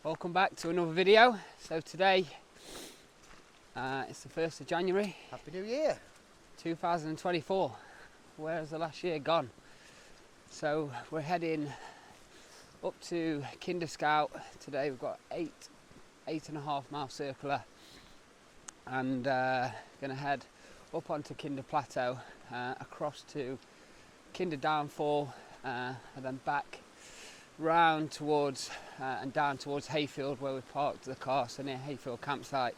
Welcome back to another video. So today it's the 1st of January. Happy New Year 2024. Where has the last year gone? So we're heading up to Kinder Scout today. We've got 8.5 mile circular and going to head up onto Kinder Plateau, across to Kinder Downfall, and then back round towards and down towards Hayfield, where we parked the car, so near Hayfield campsite.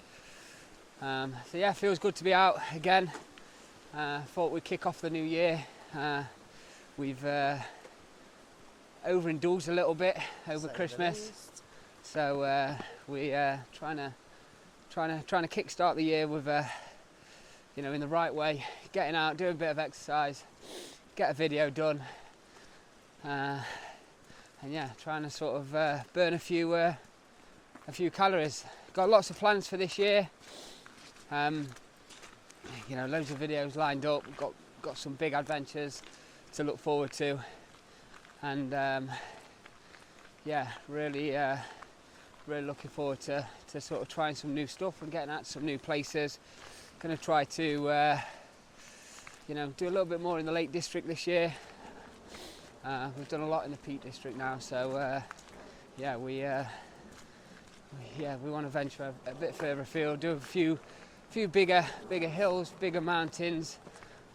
So yeah, feels good to be out again. Thought we'd kick off the new year. We've overindulged a little bit over Christmas, so we trying to kickstart the year with in the right way, getting out, doing a bit of exercise, get a video done, and yeah, trying to sort of burn a few calories. Got lots of plans for this year. Loads of videos lined up. Got some big adventures to look forward to, and really looking forward to sort of trying some new stuff and getting out to some new places. Going to try to do a little bit more in the Lake District this year. We've done a lot in the Peak District now, so we want to venture a bit further afield, do a few bigger hills, bigger mountains.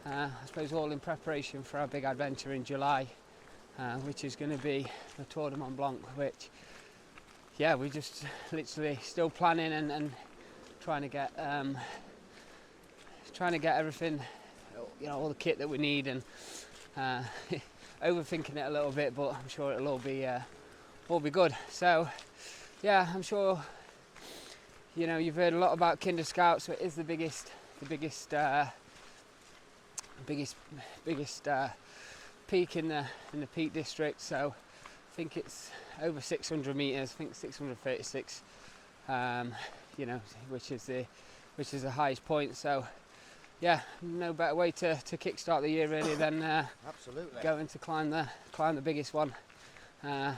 I suppose all in preparation for our big adventure in July, which is going to be the Tour de Mont Blanc, which we're just literally still planning and trying to get everything, all the kit that we need, and overthinking it a little bit, but I'm sure it'll all be good. So yeah, I'm sure you've heard a lot about Kinder Scout, so it is the biggest peak in the Peak District. So I think it's over 600 meters. I think 636, which is the highest point. So yeah, no better way to kickstart the year really than absolutely going to climb the biggest one in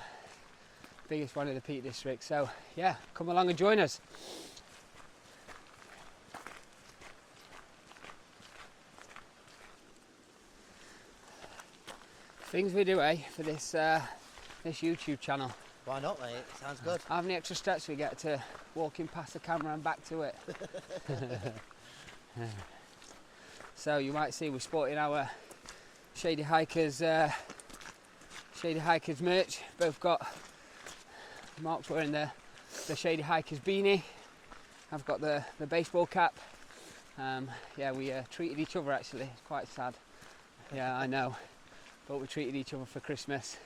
the Peak District. So yeah, come along and join us. Things we do, for this YouTube channel. Why not, mate? Sounds good. How many extra steps we get to walking past the camera and back to it? So you might see we're sporting our Shady Hikers merch. Both got Mark's wearing the Shady Hikers beanie. I've got the baseball cap. We treated each other actually. It's quite sad. Yeah, I know. But we treated each other for Christmas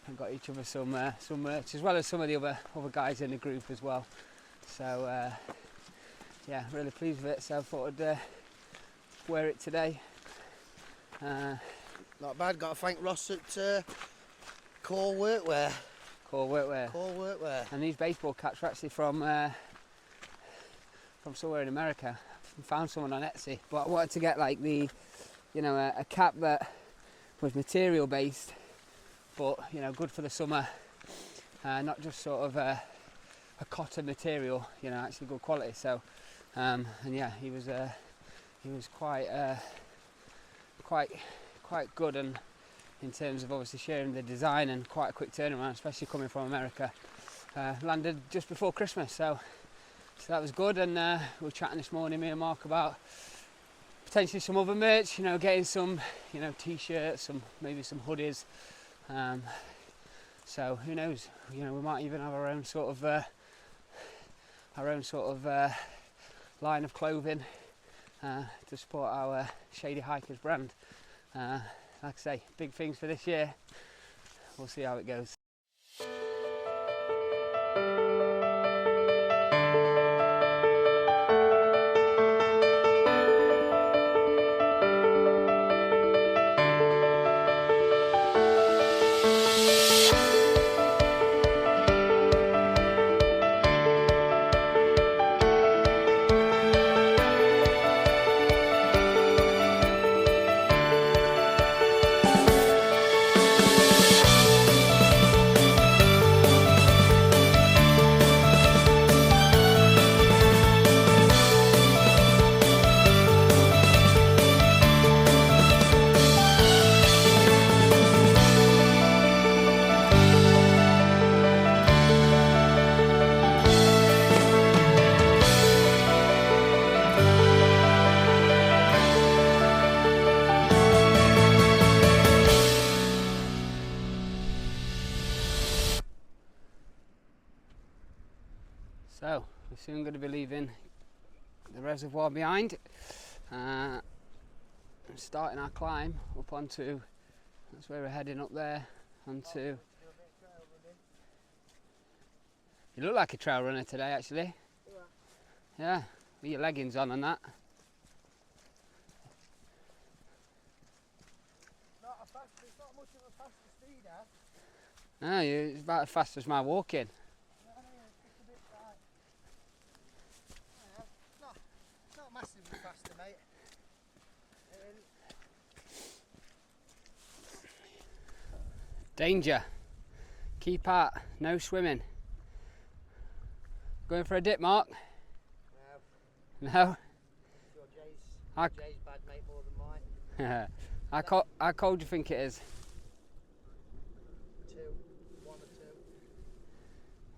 and got each other some merch, as well as some of the other guys in the group as well. So really pleased with it. So I thought I'd wear it today. Not bad. Got to thank Ross at Core Workwear. And these baseball caps are actually from somewhere in America. I found someone on Etsy, but I wanted to get like a cap that was material based, but good for the summer, not just sort of a cotton material, actually good quality. So he was quite good, and in terms of obviously sharing the design, and quite a quick turnaround, especially coming from America. Landed just before Christmas, so that was good. And we were chatting this morning, me and Mark, about potentially some other merch, getting some t-shirts, maybe some hoodies. So who knows? We might even have our own sort of line of clothing to support our Shady Hikers brand. Like I say, big things for this year. We'll see how it goes. soon going to be leaving the reservoir behind, and starting our climb up onto, that's where we're heading up there, onto, you look like a trail runner today actually. Yeah, with your leggings on and that. It's not much of a faster speeder. No, it's about as fast as my walking. Not massively faster, mate. Danger. Keep out. No swimming. Going for a dip, Mark? No. No? Jay's bad, mate, more than mine. How cold do you think it is? 1 or 2.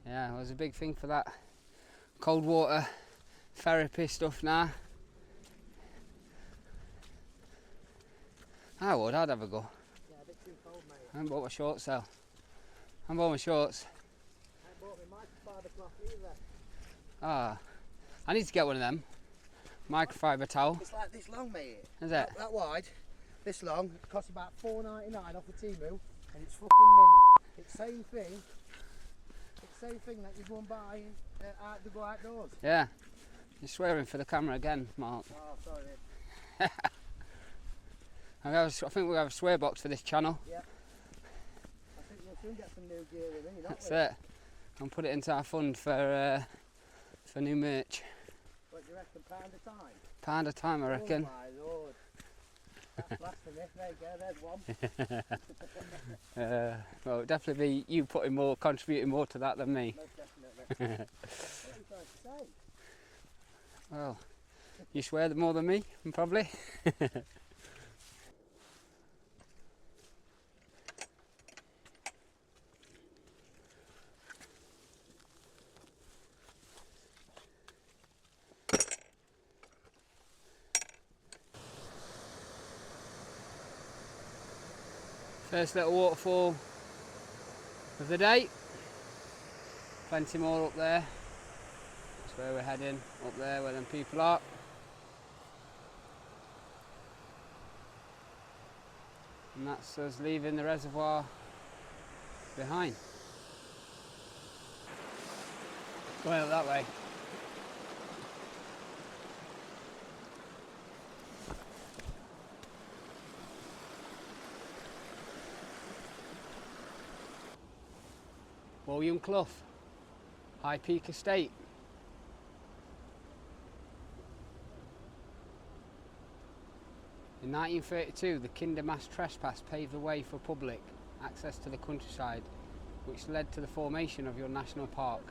Yeah, it was a big thing for that cold water therapy stuff now. I'd have a go. Yeah, a bit too cold, mate. I haven't bought my shorts though. I haven't bought my shorts. I haven't bought my microfiber cloth either. Ah, I need to get one of them. Microfiber towel. It's like this long, mate. Is it? That wide, this long. It costs about $4.99 off the Temu, and it's fucking mint. It's same thing. It's same thing that you go and buy to go outdoors. Yeah. You're swearing for the camera again, Mark. Oh, sorry. I think we'll have a swear box for this channel. Yep. I think we'll soon get some new gear in, you know. That's it. And put it into our fund for new merch. What do you reckon, £1 a time? £1 a time, I reckon. Oh my lord. That's blasphemy. There you go, there's one. Well, it'll definitely be you contributing more to that than me. Most definitely. What are you trying to say? Well, you swear more than me, probably. First little waterfall of the day. Plenty more up there. That's where we're heading, up there where them people are. And that's us leaving the reservoir behind. Going up that way. William Clough, High Peak Estate. In 1932, the Kinder mass trespass paved the way for public access to the countryside, which led to the formation of your national park.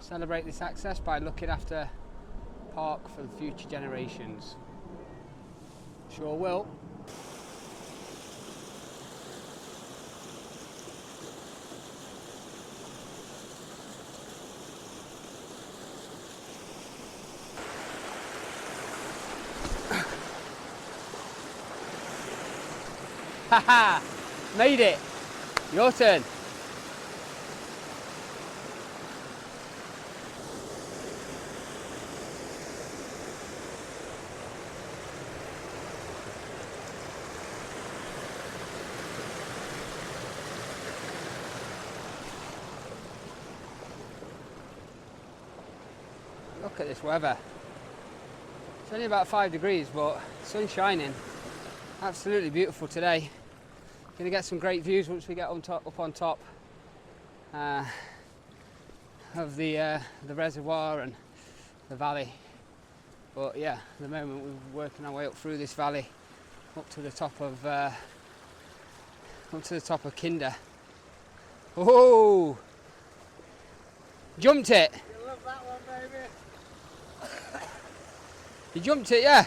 Celebrate this access by looking after the park for the future generations. Sure will. Haha! Made it! Your turn! Look at this weather. It's only about 5 degrees, but sun's shining. Absolutely beautiful today. Going to get some great views once we get up on top of the reservoir and the valley. But yeah, at the moment we're working our way up through this valley, up to the top of Kinder. Oh! Jumped it. You love that one, baby. You jumped it, yeah.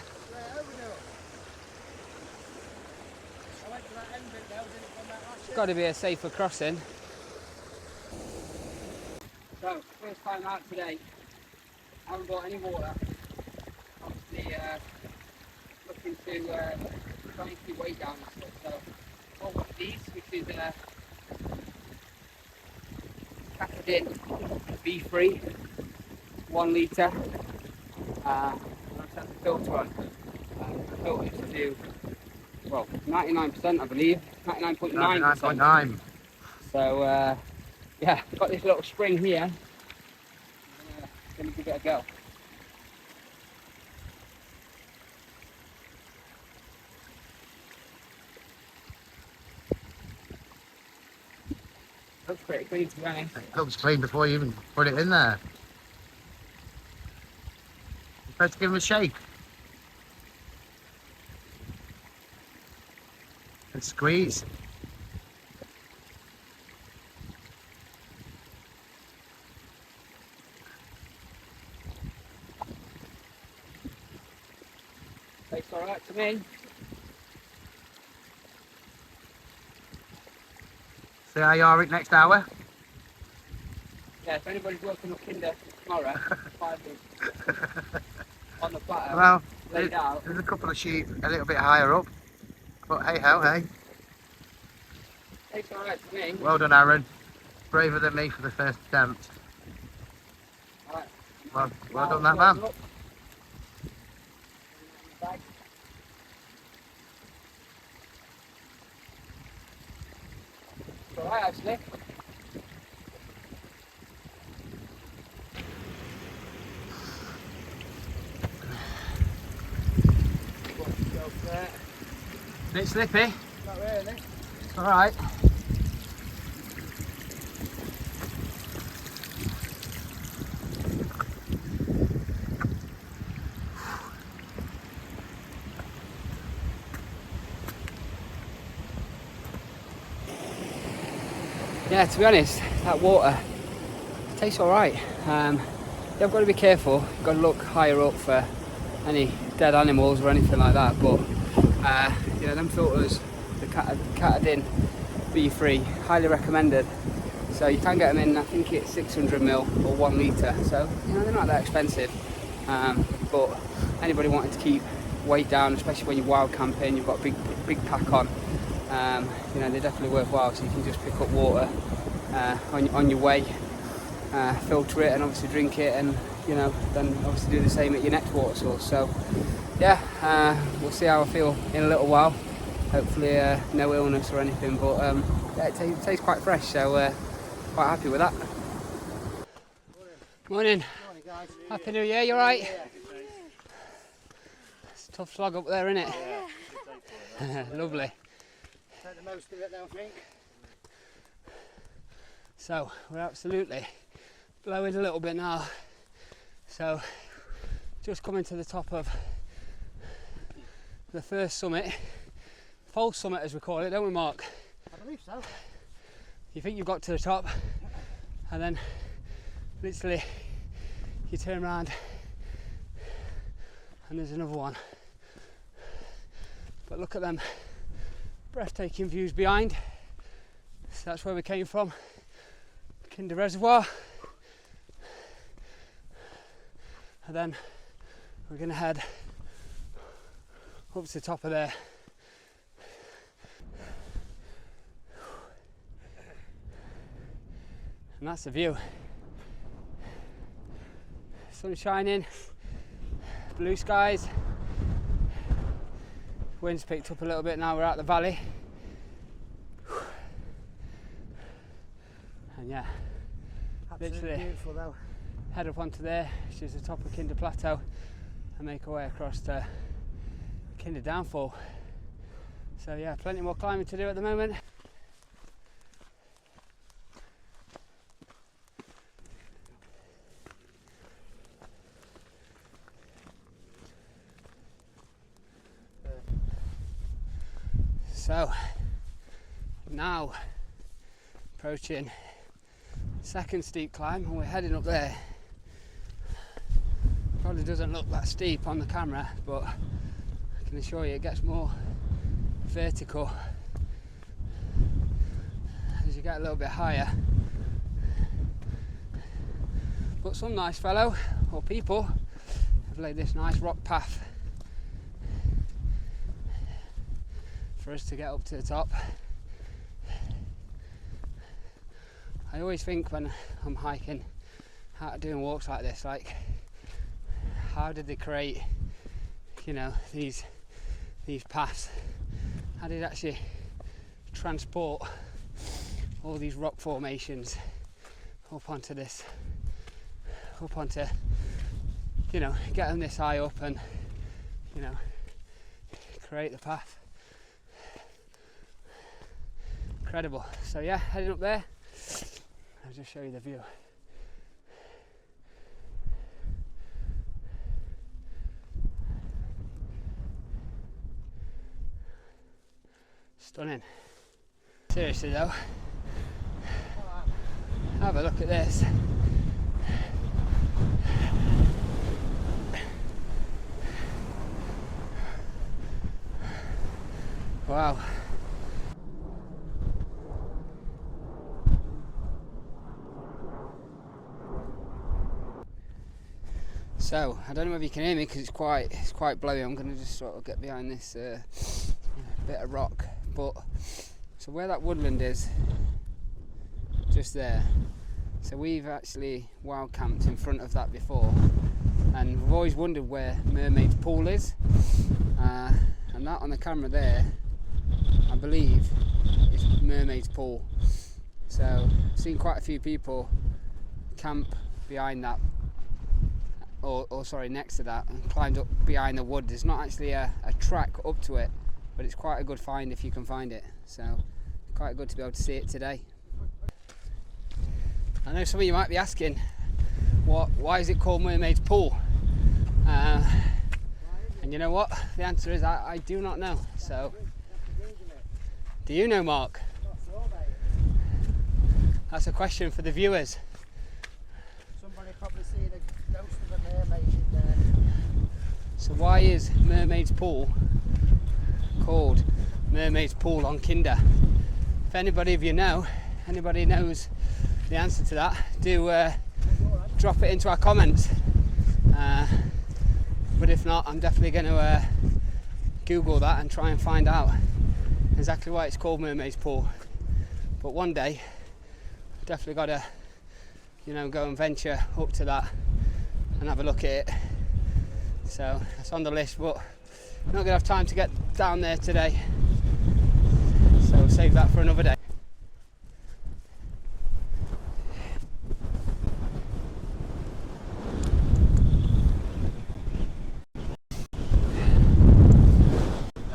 It's got to be a safer crossing. So, first time out today. I haven't bought any water. Obviously, looking to try and keep weight down and stuff. So, bought one of these, which is caffeine, bee free. 1 litre. I'll set the filter on. The filter to do, well, 99% I believe, 99.9%. 99.9. So yeah, got this little spring here. Gonna give it a go. Looks pretty clean, to be honest. It looks clean before you even put it in there. Let's give him a shake. And squeeze. Tastes alright to me. See how you are it next hour? Yeah, if anybody's working up Kinder tomorrow, 5 on the plateau, Well, laid out. there's a couple of sheep a little bit higher up. But hey ho, hey. Tastes alright to me. Well done, Aaron. Braver than me for the first attempt. Alright. Well done, that man. It's alright actually. Bit slippy. Not really. It's alright. Yeah, to be honest, that water tastes alright. You've got to be careful, you've got to look higher up for any dead animals or anything like that, but you know, them filters, the Catadin B3, highly recommended. So you can get them in, I think it's 600ml or 1 litre, so you know, they're not that expensive. But anybody wanting to keep weight down, especially when you're wild camping, you've got a big pack on, you know, they're definitely worthwhile. So you can just pick up water on your way, filter it and obviously drink it, and you know, then obviously do the same at your next water source. So yeah, we'll see how I feel in a little while. Hopefully no illness or anything, but yeah, it tastes quite fresh, so quite happy with that. Morning. Morning, guys. Happy New Year, you alright? Yeah. It's a tough slog up there, isn't it? Yeah. Lovely. Take the most of it, don't think. So we're absolutely blowing a little bit now. So just coming to the top of the first summit, false summit as we call it, don't we, Mark? I believe so. You think you've got to the top, and then literally you turn around and there's another one. But look at them breathtaking views behind. So that's where we came from, Kinder Reservoir. And then we're going to head up to the top of there. And that's the view. Sun shining, blue skies. Wind's picked up a little bit now, we're out the valley. And yeah, Absolutely literally beautiful though. head up onto there, which is the top of Kinder Plateau, and make our way across to Kinder Downfall. So yeah, plenty more climbing to do at the moment. So now approaching second steep climb, and we're heading up there. Probably doesn't look that steep on the camera, but I can assure you it gets more vertical as you get a little bit higher. But some nice fellow or people have laid this nice rock path for us to get up to the top. I always think when I'm hiking doing walks like this. Like, how did they create, you know, these paths? How did they actually transport all these rock formations up onto, you know, get them this high up and, you know, create the path. Incredible. So yeah, heading up there. I'll just show you the view. Stunning. Seriously though, have a look at this. Wow. So I don't know if you can hear me because it's quite blowy. I'm going to just sort of get behind this bit of rock. But so where that woodland is, just there. So we've actually wild camped in front of that before, and we've always wondered where Mermaid's pool is. And that on the camera there, I believe, is Mermaid's pool. So I've seen quite a few people camp behind that, or sorry, next to that, and climbed up behind the wood. There's not actually a track up to it, but it's quite a good find if you can find it. So quite good to be able to see it today. I know some of you might be asking, why is it called Mermaid's pool? And you know what? The answer is I do not know. So, do you know, Mark? That's a question for the viewers. Somebody probably seen a ghost of a mermaid in there. So why is Mermaid's pool called Mermaid's pool on Kinder? If anybody knows the answer to that, do drop it into our comments. But if not, I'm definitely going to Google that and try and find out exactly why it's called Mermaid's pool. But one day, definitely got to, you know, go and venture up to that and have a look at it. So that's on the list, but I'm not going to have time to get down there today. So we'll save that for another day.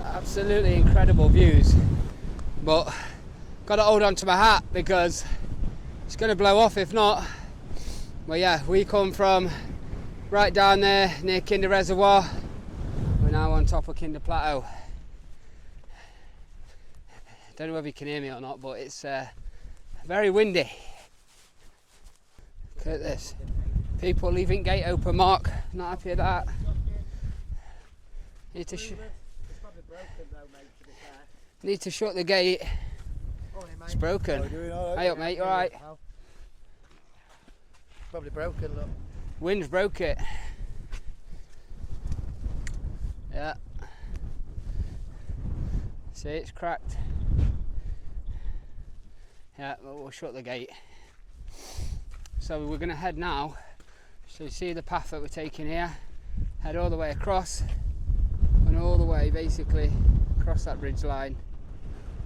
Absolutely incredible views, but got to hold on to my hat because it's going to blow off if not. Well, yeah, we come from right down there near Kinder Reservoir. We're now on top of Kinder Plateau. Don't know whether you can hear me or not, but it's very windy. Look at this. People leaving gate open, Mark. Not happy with that. Need to shut the gate. It's broken. Hey up, mate, you alright? Probably broken, look. Wind's broke it. Yeah. See, it's cracked. Yeah, but we'll shut the gate. So we're going to head now. So you see the path that we're taking here. Head all the way across. And all the way, basically, across that ridge line.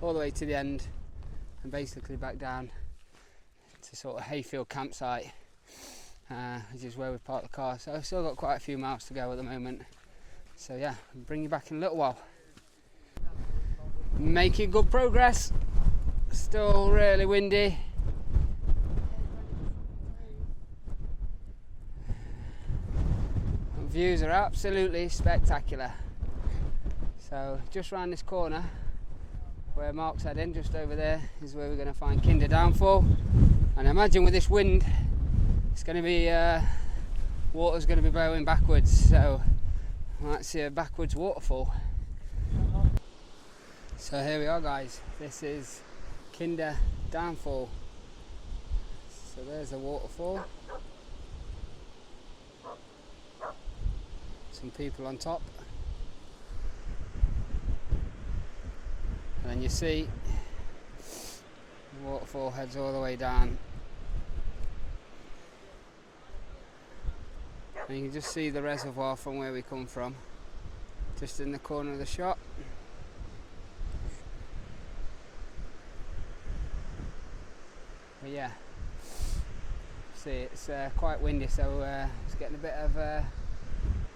All the way to the end. And basically back down to sort of Hayfield campsite. Which is where we parked the car. So I've still got quite a few miles to go at the moment. So yeah, I'll bring you back in a little while. Making good progress. Still really windy. The views are absolutely spectacular. So just round this corner where Mark's heading, just over there, is where we're going to find Kinder Downfall. And I imagine with this wind, it's going to be water's going to be blowing backwards, so I might see a backwards waterfall. So here we are, guys. This is Kinder Downfall. So there's a waterfall. Some people on top. And then you see the waterfall heads all the way down. And you can just see the reservoir from where we come from, just in the corner of the shot. But yeah, see, it's quite windy, so it's getting a bit of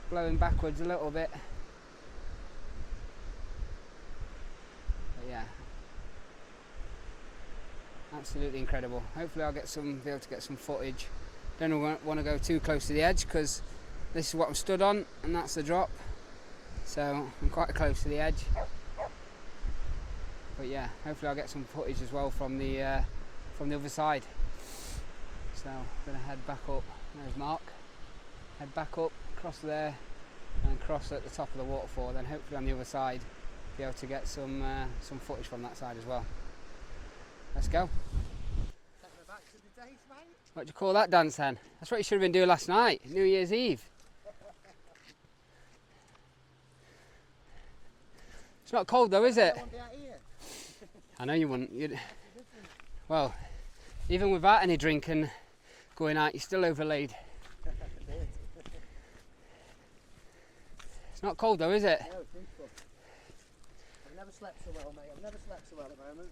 blowing backwards a little bit. But yeah, absolutely incredible. Hopefully I'll be able to get some footage. Don't want to go too close to the edge because this is what I'm stood on and that's the drop, so I'm quite close to the edge. But yeah, hopefully I'll get some footage as well from the other side. So I'm going to head back up. There's Mark. Head back up, cross there, and cross at the top of the waterfall. Then hopefully on the other side, be able to get some footage from that side as well. Let's go. What do you call that dance then? That's what you should have been doing last night, New Year's Eve. It's not cold though, is it? I know you wouldn't. Well, even without any drink and going out, you're still overlaid. It's not cold though, is it? No, it's beautiful. I've never slept so well, mate. I've never slept so well at the moment.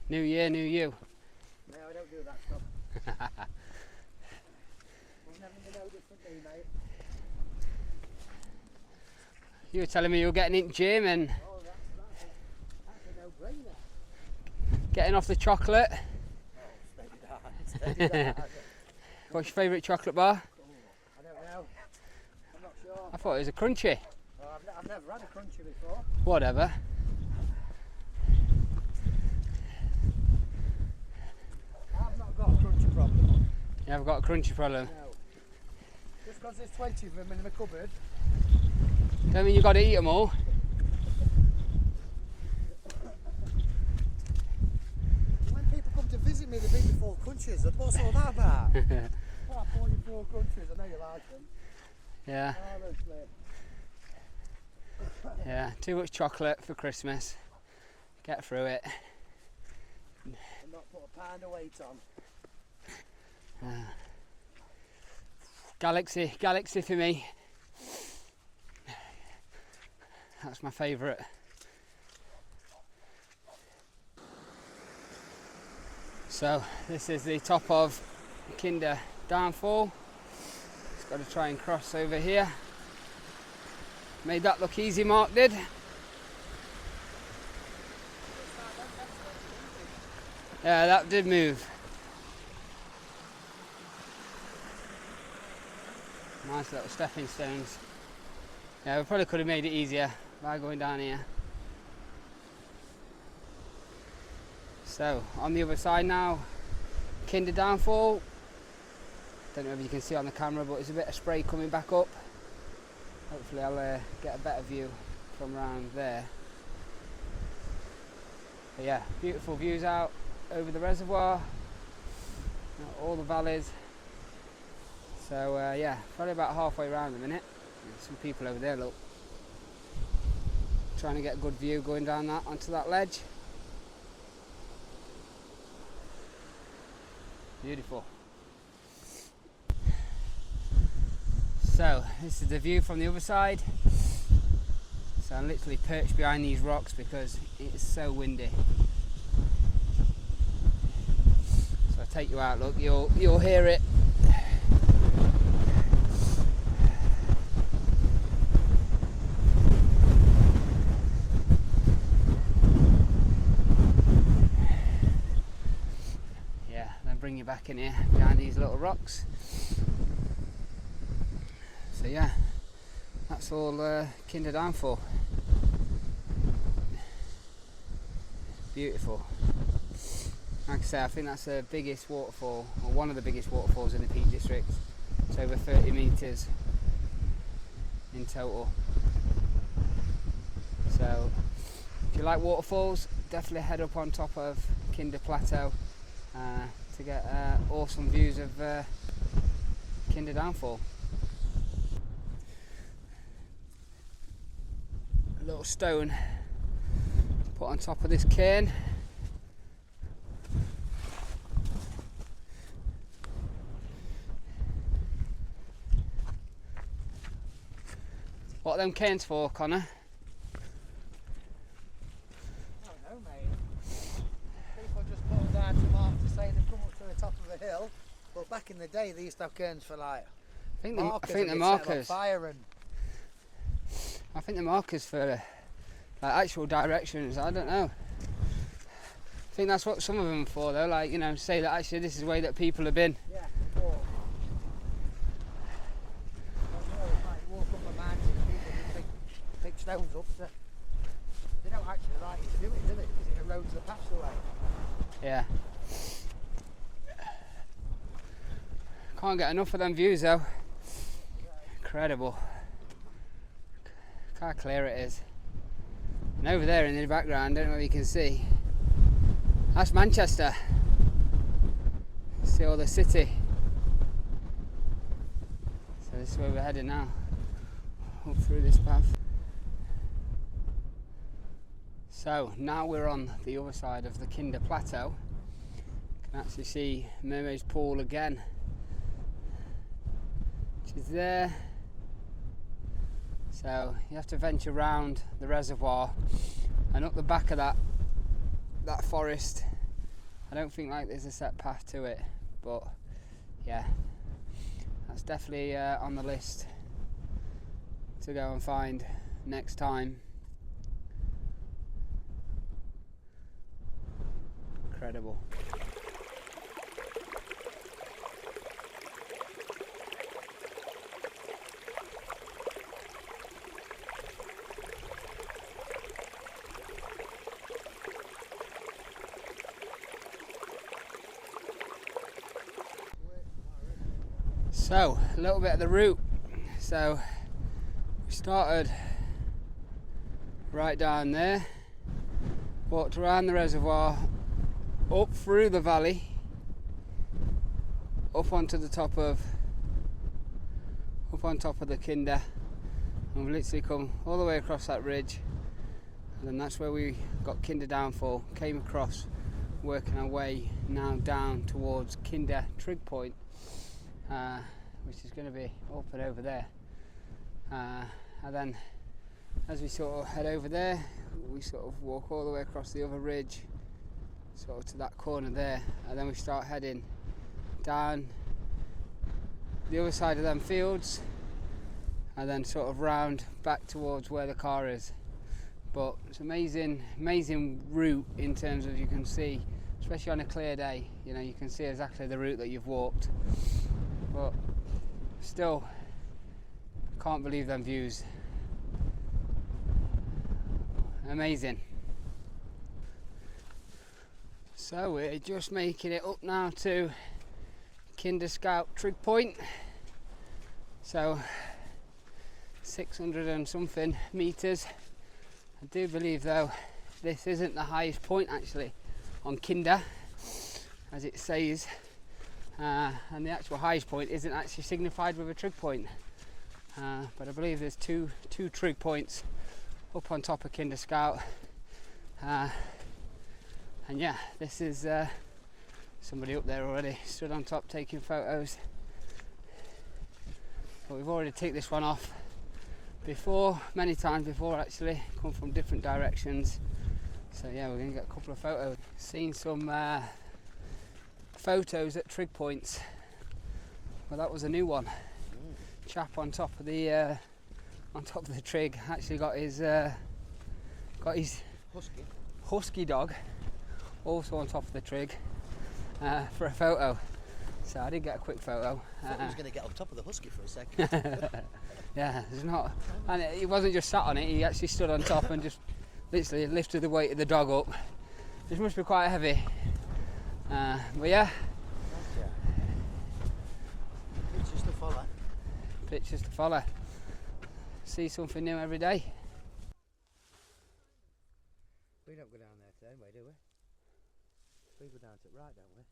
New year, new you. No, I don't do that stuff. There's never been no different me, mate. You were telling me you were getting into gym and Oh, that's a no-brainer. getting off the chocolate. Oh, steady that. What's your favourite chocolate bar? Oh, I don't know. I'm not sure. I thought it was a crunchy. Oh, I've never had a crunchy before. Whatever. I've not got a crunchy problem. You haven't got a crunchy problem. No. Just because there's 20 of them in my cupboard. Don't mean you've got to eat them all. When people come to visit me, they bring me 4 crunchies. What's all that about? Oh, 44 crunchies. I know you like them. Yeah. Oh, those flip. Yeah, too much chocolate for Christmas. Get through it. And not put a pound of weight on. Galaxy for me. That's my favourite. So this is the top of Kinder Downfall. Just got to try and cross over here. Made that look easy, Mark did. Yeah, that did move. Nice little stepping stones. Yeah, we probably could have made it easier by going down here. So, on the other side now, Kinder Downfall. Don't know if you can see on the camera, but there's a bit of spray coming back up. Hopefully I'll get a better view from around there. But yeah, beautiful views out over the reservoir, all the valleys. So yeah, probably about halfway around a minute. There's some people over there, look. Trying to get a good view going down that onto that ledge. Beautiful. So this is the view from the other side. So I'm literally perched behind these rocks because it's so windy. So I'll take you out, look, you'll hear it. Yeah, then bring you back in here behind these little rocks. So yeah, that's all Kinder Downfall. Beautiful. Like I say, I think that's the biggest waterfall, or one of the biggest waterfalls in the Peak District. It's over 30 metres in total. So if you like waterfalls, definitely head up on top of Kinder Plateau to get awesome views of Kinder Downfall. A little stone put on top of this cairn. What are them cairns for, Connor? I don't know, mate. People just put them down to mark to say they've come up to the top of a hill. But back in the day, they used to have cairns for like I think markers. the and they'd set 'em on markers. fire and I think the markers for like actual directions. I don't know. I think that's what some of them are for, though. Like, you know, say that actually this is the way that people have been. yeah, walk. Like you walk up a mountain, people do big stones up. So they don't actually like you to do it, do they? Because it erodes the paths away. Yeah. Can't get enough of them views, though. Incredible. Look how clear it is. And over there in the background, don't know if you can see, that's Manchester. See all the city. So this is where we're heading now, up through this path. So now we're on the other side of the Kinder Plateau. You can actually see Mermaid's pool again, which is there. So you have to venture round the reservoir and up the back of that forest. I don't think like there's a set path to it, but yeah, that's definitely on the list to go and find next time. Incredible. So, a little bit of the route. So, we started right down there, walked around the reservoir, up through the valley, up onto the top of, the Kinder, and we've literally come all the way across that ridge, and then that's where we got Kinder Downfall, came across, working our way now down towards Kinder Trig Point. Which is going to be up and over there, and then as we sort of head over there, we sort of walk all the way across the other ridge, sort of to that corner there, and then we start heading down the other side of them fields, and then sort of round back towards where the car is. But it's amazing route in terms of, you can see, especially on a clear day, you know, you can see exactly the route that you've walked. But still, can't believe them views. Amazing. So we're just making it up now to Kinder Trig Point. So 600 and something metres. I do believe though this isn't the highest point actually on Kinder, as it says. And the actual highest point isn't actually signified with a trig point, but I believe there's two trig points up on top of Kinder Scout, and yeah, this is somebody up there already stood on top taking photos, but we've already ticked this one off before, many times before actually, come from different directions. So yeah, we're going to get a couple of photos. Seen some photos at trig points. Well, that was a new one. Chap on top of the trig actually got his husky dog also on top of the trig for a photo. So I did get a quick photo. I thought I was going to get on top of the husky for a second. Yeah, there's not, and he wasn't just sat on it. He actually stood on top and just literally lifted the weight of the dog up. This must be quite heavy. But yeah, Pictures to follow. Pictures to follow. See something new every day. We don't go down there the same way, do we? We go down to the right, don't we?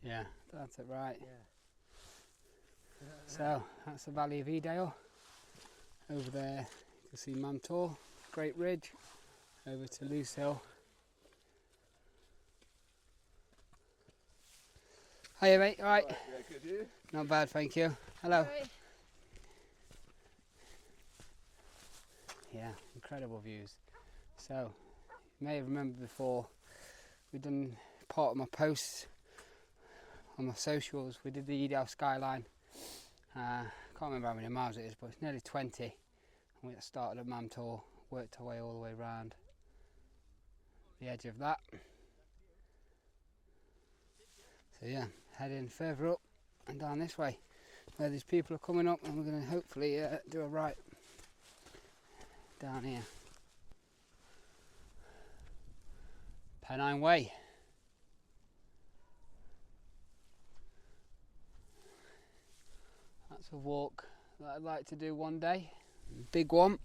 Yeah, that's it, right. Yeah. So that's the Valley of Edale. Over there you can see Mantor, Great Ridge, over to Loose Hill. Hiya mate, alright? Yeah, good, you? Not bad, thank you. Hello. Right. Yeah, incredible views. So you may have remembered before we've done part of my posts on my socials. We did the Edale skyline. Can't remember how many miles it is, but it's nearly 20. And we started at Mamtor, worked our way all the way around the edge of that. So yeah, heading further up and down this way where these people are coming up, and we're going to hopefully do a right down here. Pennine Way. That's a walk that I'd like to do one day, big one.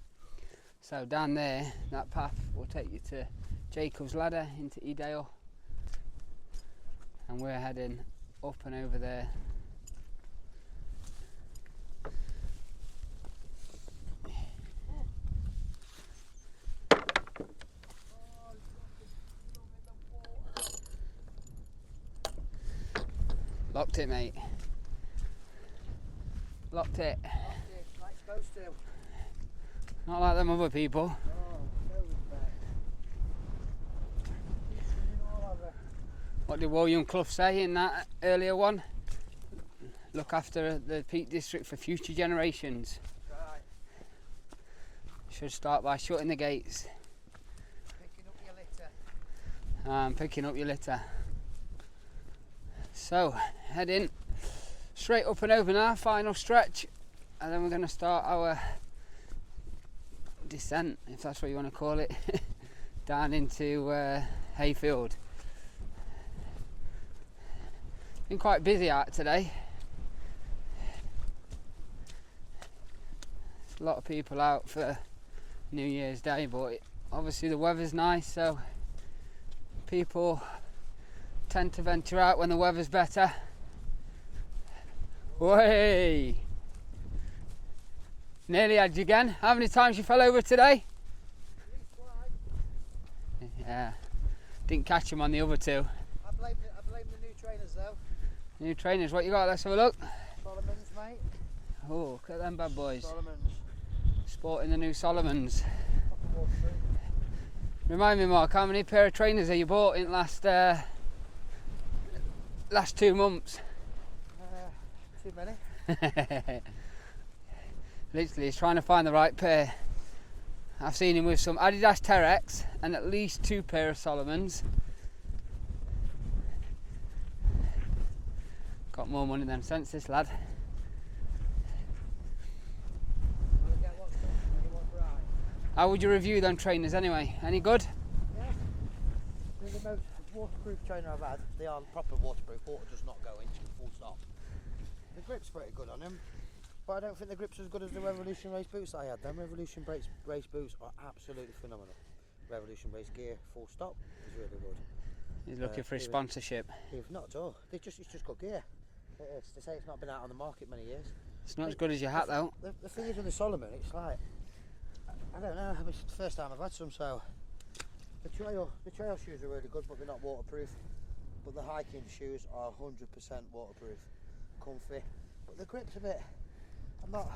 So down there, that path will take you to Jacob's Ladder into Edale, and we're heading up and over there. Locked it, mate. Locked it. Like it's supposed to. Not like them other people. Oh, no respect. All over. What did William Clough say in that earlier one? Look after the Peak District for future generations. Right. Should start by shutting the gates. Picking up your litter. Picking up your litter. So, heading straight up and over now, final stretch, and then we're going to start our descent, if that's what you want to call it, down into Hayfield. Been quite busy out today. There's a lot of people out for New Year's Day, but obviously the weather's nice, so people tend to venture out when the weather's better. Way! Nearly had you again. How many times you fell over today? Yeah. Didn't catch him on the other two. I blame the new trainers though. New trainers, what you got? Let's have a look. Solomon's, mate. Oh, look at them bad boys. Solomon's. Sporting the new Solomons. Remind me, Mark, how many pair of trainers have you bought in the last 2 months? Too many. Literally, he's trying to find the right pair. I've seen him with some Adidas Terex and at least 2 pair of Solomons. Got more money than sense, this lad. How would you review them trainers anyway? Any good? Yeah. They're the most waterproof trainer I've had. They are proper waterproof. Water does not go into them, full stop. The grip's pretty good on them, but I don't think the grip's as good as the Revolution race boots I had. Them Revolution race boots are absolutely phenomenal. Revolution race gear, full stop, is really good. He's looking for a sponsorship. Not at all. It's just good gear. It is. They say it's not been out on the market many years. It's not as good as your hat though. The thing is with the Solomon, it's like, I don't know, it's the first time I've had some, so the trail shoes are really good, but they're not waterproof. But the hiking shoes are 100% waterproof, comfy. But the grip's a bit, I'm not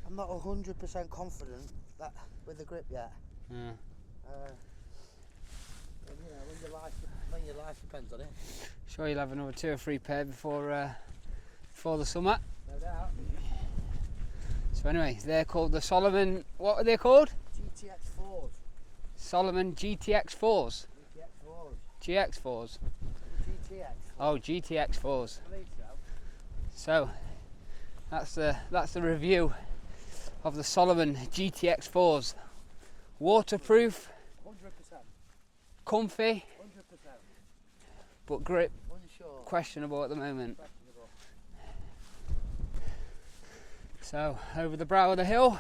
100% confident that with the grip yet. Yeah. And, you know, when your life depends on it. Sure you'll have another 2 or 3 pair before the summer. No doubt. So anyway, they're called the Solomon, what are they called? GTX4s. Solomon GTX4s. GTX4s. GX4s. GTX. Oh, GTX4s. I believe So so. that's the review of the Solomon GTX4s. Waterproof, 100%. comfy, 100%. but grip Unsure. questionable at the moment. Questionable. So over the brow of the hill,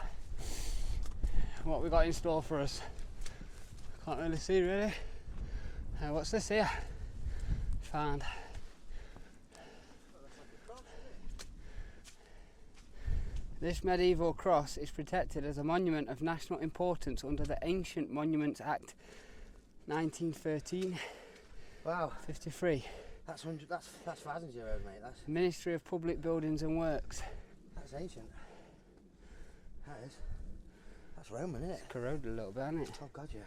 what we got in store for us? Can't really see really. What's this here? Found. This medieval cross is protected as a monument of national importance under the Ancient Monuments Act 1913. Wow. 53. That's thousands of years old, mate. That's Ministry of Public Buildings and Works. ancient. That is. That's Roman, isn't it? It's corroded a little bit, hasn't it? Oh God, yeah.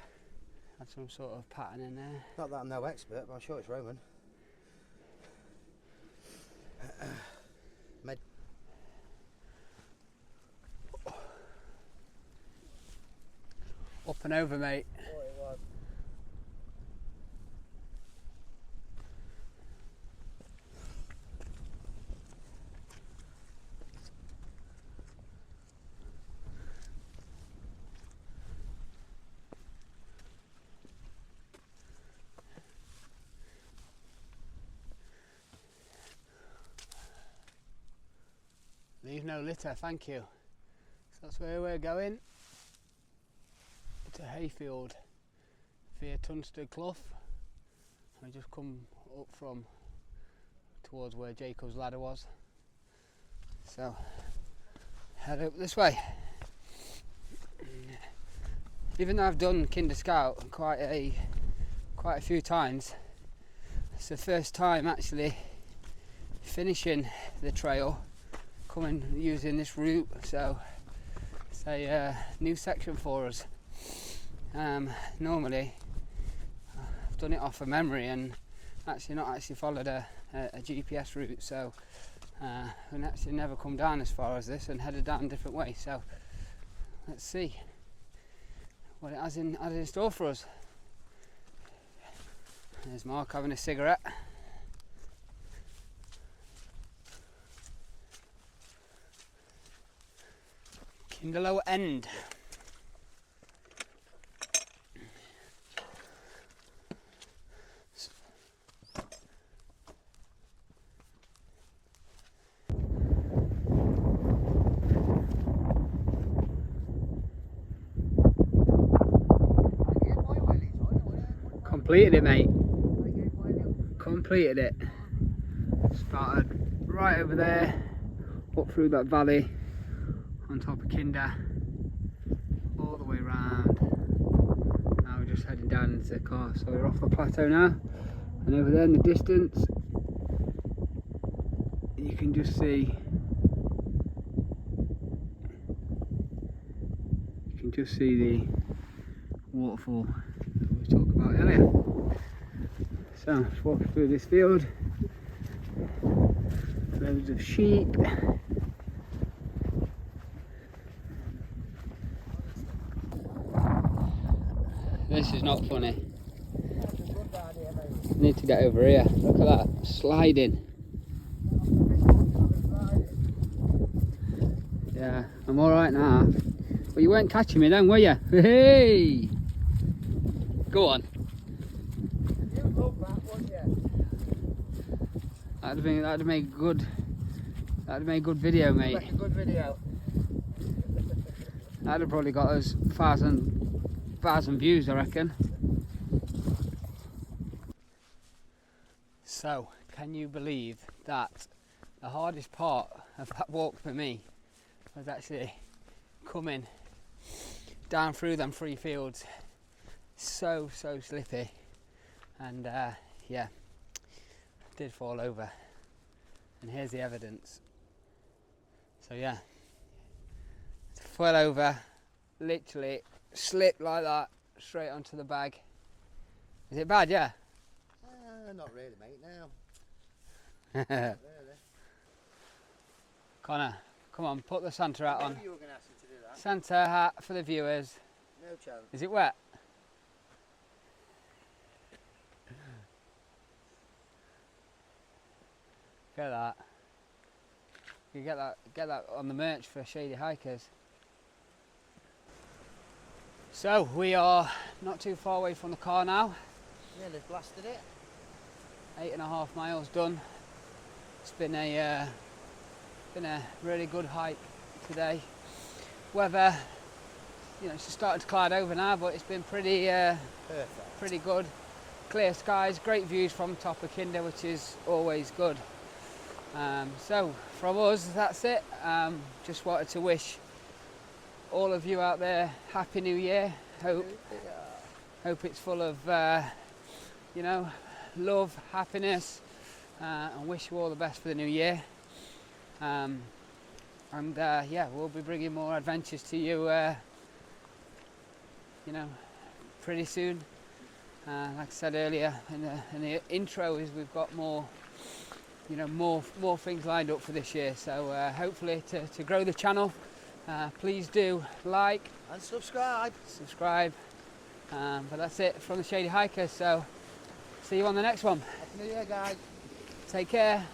Had some sort of pattern in there. Not that I'm no expert, but I'm sure it's Roman. Up and over, mate. Oh, it was. Leave no litter, thank you. So that's where we're going. To Hayfield via Tunstead Clough. We just come up from towards where Jacob's ladder was. So head up this way. Even though I've done Kinder Scout quite a few times, it's the first time actually finishing the trail, coming using this route. So it's a new section for us. Normally I've done it off of memory and not followed a GPS route, so and actually never come down as far as this and headed down a different way. So let's see what it has in store for us. There's Mark having a cigarette. Kinder Lower End. Completed it, mate. Completed it. Started right over there, up through that valley, on top of Kinder, all the way round. Now we're just heading down into the car. So we're off the plateau now, and over there in the distance, you can just see. The waterfall that we were talking about earlier. So just walking through this field, loads of sheep. This is not funny. Need to get over here. Look at that, sliding. Yeah, I'm alright now. But you weren't catching me then, were you? Hey! Go on. You love that, wouldn't you? That'd have made good video, mate. Make a good video. That'd have probably got us 1,000 views, I reckon. So, can you believe that the hardest part of that walk for me was actually coming down through them 3 fields? So slippy, and yeah, did fall over, and here's the evidence. So yeah, fell over, literally slipped like that straight onto the bag. Is it bad? Yeah. Not really, mate. Now. Not really. Connor, come on, put the Santa hat on. You were going to ask him to do that. Santa hat for the viewers. No chance. Is it wet? Get that. You get that on the merch for shady hikers. So we are not too far away from the car now. Nearly blasted it. 8.5 miles done. It's been a really good hike today. Weather, it's just starting to cloud over now, but it's been pretty good. Clear skies, great views from the top of Kinder, which is always good. So from us, that's it. Just wanted to wish all of you out there Happy New Year. Hope it's full of love, happiness, and wish you all the best for the new year. Yeah, we'll be bringing more adventures to you you know, pretty soon. Like I said earlier in the intro, is we've got more, you know, more things lined up for this year. So hopefully to grow the channel, please do like and subscribe. But that's it from the Shady Hiker. So see you on the next one. Happy New Year, guys. Take care.